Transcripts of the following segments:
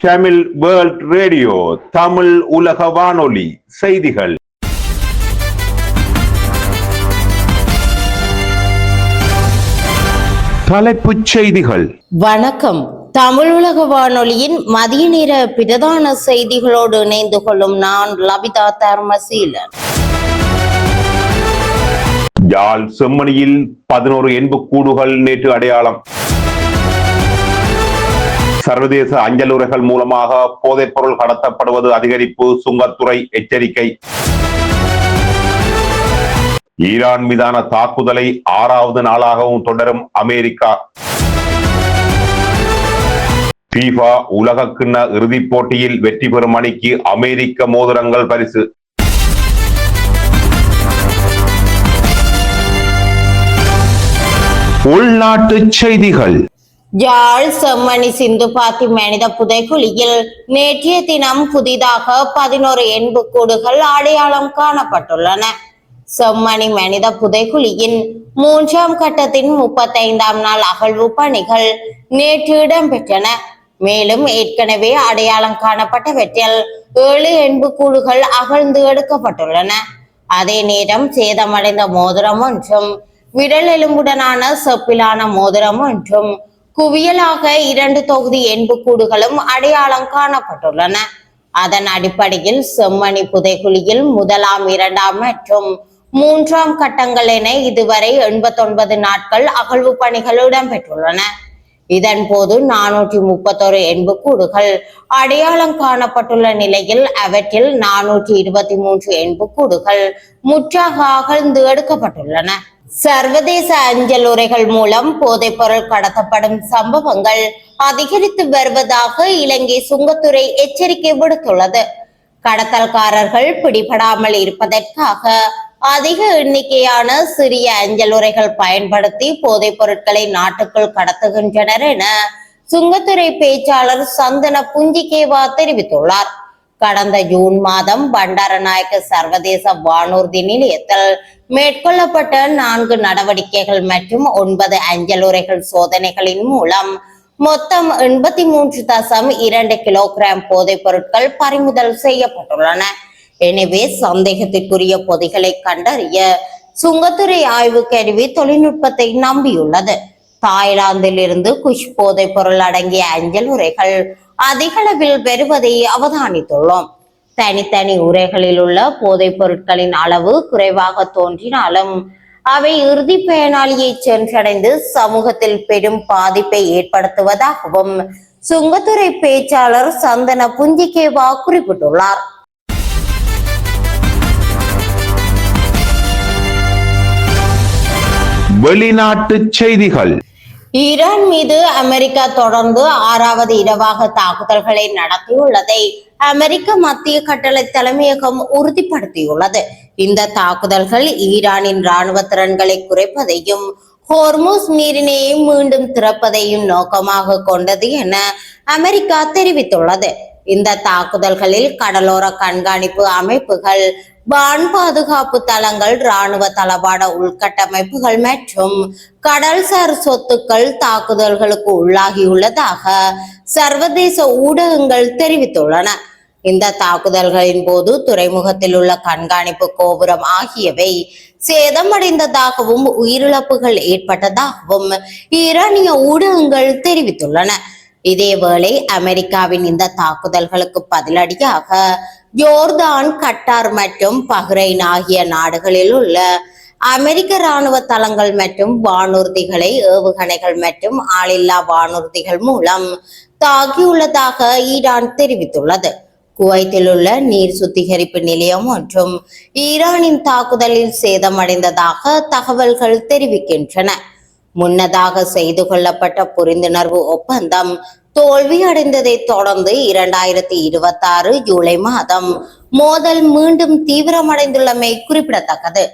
Tamil world radio, Tamil உலக வானொலி செய்திகள். தலைப்புச் செய்திகள். வணக்கம். தமிழ் உலக வானொலியின் மதிய நேர பிரதான செய்திகளோடு இணைந்து கொள்ளும் நான் லபிதா தர்மசீலன். யாழ் செம்மணியில் 11 எண்புக்கூடுகள் நேற்று அடையாளம். சர்வதேச அஞ்சல் உரைகள் மூலமாக போதைப் பொருள் கடத்தப்படுவது அதிகரிப்பு, சுங்கத்துறை எச்சரிக்கை. ஈரான் மீதான தாக்குதலை 6வது நாளாகவும் தொடரும் அமெரிக்கா. FIFA உலகக்கிண்ண இறுதிப் போட்டியில் வெற்றி பெறும் அணிக்கு அமெரிக்க மோதிரங்கள் பரிசு. உள்நாட்டு செய்திகள். யாழ் செம்மணி சிந்துபாத்தி மனித புதைகுழியில் நேற்றைய தினம் புதிதாக 11 எண்புக்கூடுகள் அடையாளம் காணப்பட்டுள்ளன. செம்மணி மனித புதைகுழியின் 3ஆம் கட்டத்தின் 35ஆம் நாள் அகழ்வு பணிகள் நேற்று இடம்பெற்றன. மேலும் ஏற்கனவே அடையாளம் காணப்பட்டவற்றில் 7 எண்புக்கூடுகள் அகழ்ந்து எடுக்கப்பட்டுள்ளன. அதே நேரம் சேதமடைந்த மோதிரம் ஒன்றும் விரல் எலும்புடனான செப்பிலான மோதிரம் ஒன்றும் குவியலாக 2 தொகுதி எண்புக்கூடுகளும் அடையாளம் காணப்பட்டுள்ளன. அதன் அடிப்படையில் செம்மணி புதைகுழியில் 1ஆம் 2ஆம் மற்றும் 3ஆம் கட்டங்கள் என இதுவரை 89 நாட்கள் அகழ்வு பணிகள் இடம்பெற்றுள்ளன. இதன் போது 431 எண்புக்கூடுகள் அடையாளம் காணப்பட்டுள்ள நிலையில் அவற்றில் 423 எண்புக்கூடுகள் முற்றாக அகழ்ந்து எடுக்கப்பட்டுள்ளன. சர்வதேச அஞ்சல் உரைகள் மூலம் போதைப் பொருள் கடத்தப்படும் சம்பவங்கள் அதிகரித்து வருவதாக இலங்கை சுங்கத்துறை எச்சரிக்கை விடுத்துள்ளது. கடத்தல்காரர்கள் பிடிபடாமல் இருப்பதற்காக அதிக எண்ணிக்கையான சிறிய அஞ்சல் உரைகள் பயன்படுத்தி போதைப் பொருட்களை நாட்டுக்குள் கடத்துகின்றனர் என சுங்கத்துறை பேச்சாளர் சந்தன புஞ்சிகேவா தெரிவித்துள்ளார். கடந்த ஜூன் மாதம் பண்டாரநாயக்க சர்வதேச வானூர்தி நிலையத்தில் மேற்கொள்ளப்பட்ட 4 நடவடிக்கைகள் மற்றும் 9 அஞ்சல் உரைகள் சோதனைகளின் மூலம் மொத்தம் 83.2 கிலோகிராம் போதைப் பொருட்கள் பறிமுதல் செய்யப்பட்டுள்ளன. எனவே சந்தேகத்திற்குரிய பொதிகளை கண்டறிய சுங்கத்துறை ஆய்வு கருவி தொழில்நுட்பத்தை நம்பியுள்ளது. தாய்லாந்தில் இருந்து குஷ் போதைப் பொருள் அடங்கிய அஞ்சல் உரைகள் அதிக அளவில் பெறுவதை அவதானித்துள்ளோம். தனித்தனி உரைகளில் உள்ள போதைப் பொருட்களின் அளவு குறைவாக தோன்றினாலும் அவை இறுதி பயனாளியை சென்றடைந்து சமூகத்தில் பெரும் பாதிப்பை ஏற்படுத்துவதாகவும் சுங்கத்துறை பேச்சாளர் சந்தன புஞ்சிகேவா குறிப்பிட்டுள்ளார். வெளிநாட்டு செய்திகள். ஈரான் மீது அமெரிக்கா தொடர்ந்து 6வது இரவாக தாக்குதல்களை நடத்தியுள்ளதை அமெரிக்க மத்திய கட்டளை தலைமையகம் உறுதிப்படுத்தியுள்ளது. இந்த தாக்குதல்கள் ஈரானின் ராணுவ திறன்களை குறைப்பதையும் ஹோர்முஸ் நீரிணையை மீண்டும் திறப்பதையும் நோக்கமாக கொண்டது என அமெரிக்கா தெரிவித்துள்ளது. இந்த தாக்குதல்களில் கடலோர கண்காணிப்பு அமைப்புகள், வான் பாதுகாப்பு தளங்கள், ராணுவ தளவாட உள்கட்டமைப்புகள் மற்றும் கடல்சார் சொத்துக்கள் தாக்குதல்களுக்கு உள்ளாகியுள்ளதாக சர்வதேச ஊடகங்கள் தெரிவித்துள்ளன. இந்த தாக்குதல்களின் போது துறைமுகத்தில் உள்ள கண்காணிப்பு கோபுரம் ஆகியவை சேதமடைந்ததாகவும் உயிரிழப்புகள் ஏற்பட்டதாகவும் ஈரானிய ஊடகங்கள் தெரிவித்துள்ளன. இதேவேளை அமெரிக்காவின் இந்த தாக்குதல்களுக்கு பதிலடியாக ஜோர்தான், கட்டார் மற்றும் பஹ்ரைன் ஆகிய நாடுகளில் உள்ள அமெரிக்க ராணுவ தளங்கள் மற்றும் வானூர்திகளை ஏவுகணைகள் மற்றும் ஆளில்லா வானூர்திகள் மூலம் தாக்கியுள்ளதாக ஈரான் தெரிவித்துள்ளது. குவைத்தில் உள்ள நீர் சுத்திகரிப்பு நிலையம் ஒன்றும் ஈரானின் தாக்குதலில் சேதமடைந்ததாக தகவல்கள் தெரிவிக்கின்றன. முன்னதாக செய்து கொள்ளப்பட்ட புரிந்துணர்வு ஒப்பந்தம் தோல்வி அடைந்ததை தொடர்ந்து 2026 ஜூலை மாதம் மோதல் மீண்டும் தீவிரமடைந்துள்ளமை குறிப்பிடத்தக்கது.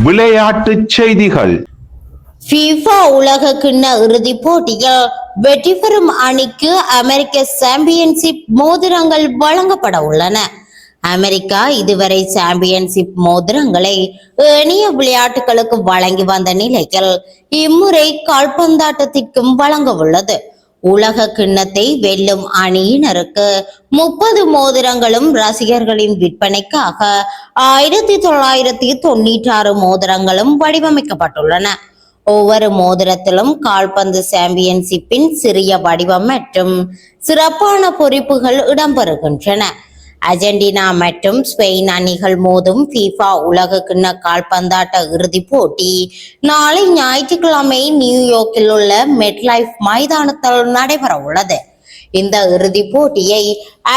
விளையாட்டு செய்திகள். FIFA உலக கிண்ண இறுதிப் போட்டியில் வெற்றி பெறும் அணிக்கு அமெரிக்க சாம்பியன்ஷிப் மோதிரங்கள் வழங்கப்பட உள்ளன. அமெரிக்கா இதுவரை சாம்பியன்ஷிப் மோதிரங்களை ஏனைய விளையாட்டுகளுக்கு வழங்கி வந்த நிலையில் இம்முறை கால்பந்தாட்டத்திற்கும் வழங்க உள்ளது. உலக கிண்ணத்தை வெல்லும் அணியினருக்கு 30 மோதிரங்களும் ரசிகர்களின் விற்பனைக்காக 1996 மோதிரங்களும் வடிவமைக்கப்பட்டுள்ளன. ஒவ்வொரு மோதிரத்திலும் கால்பந்து சாம்பியன்ஷிப்பின் சிறிய வடிவம் மற்றும் சிறப்பான பொறிப்புகள் இடம்பெறுகின்றன. அர்ஜென்டினா மற்றும் ஸ்பெயின் அணிகள் மோதும் FIFA உலக கிண்ண கால்பந்தாட்ட இறுதிப் போட்டி நாளை ஞாயிற்றுக்கிழமை நியூயார்க்கில் உள்ள மெட்லைஃப் மைதானத்தில் நடைபெற உள்ளது. இந்த இறுதிப் போட்டியை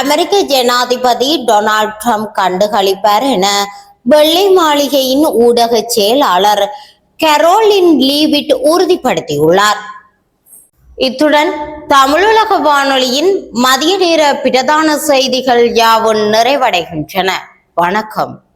அமெரிக்க ஜனாதிபதி டொனால்ட் ட்ரம்ப் கண்டுகளிப்பார் என வெள்ளை மாளிகையின் ஊடக செயலாளர் கரோலின் லீவிட் உறுதிப்படுத்தியுள்ளார். இத்துடன் தமிழுலக வானொலியின் மதிய நேர பிரதான செய்திகள் யாவும் நிறைவடைகின்றன. வணக்கம்.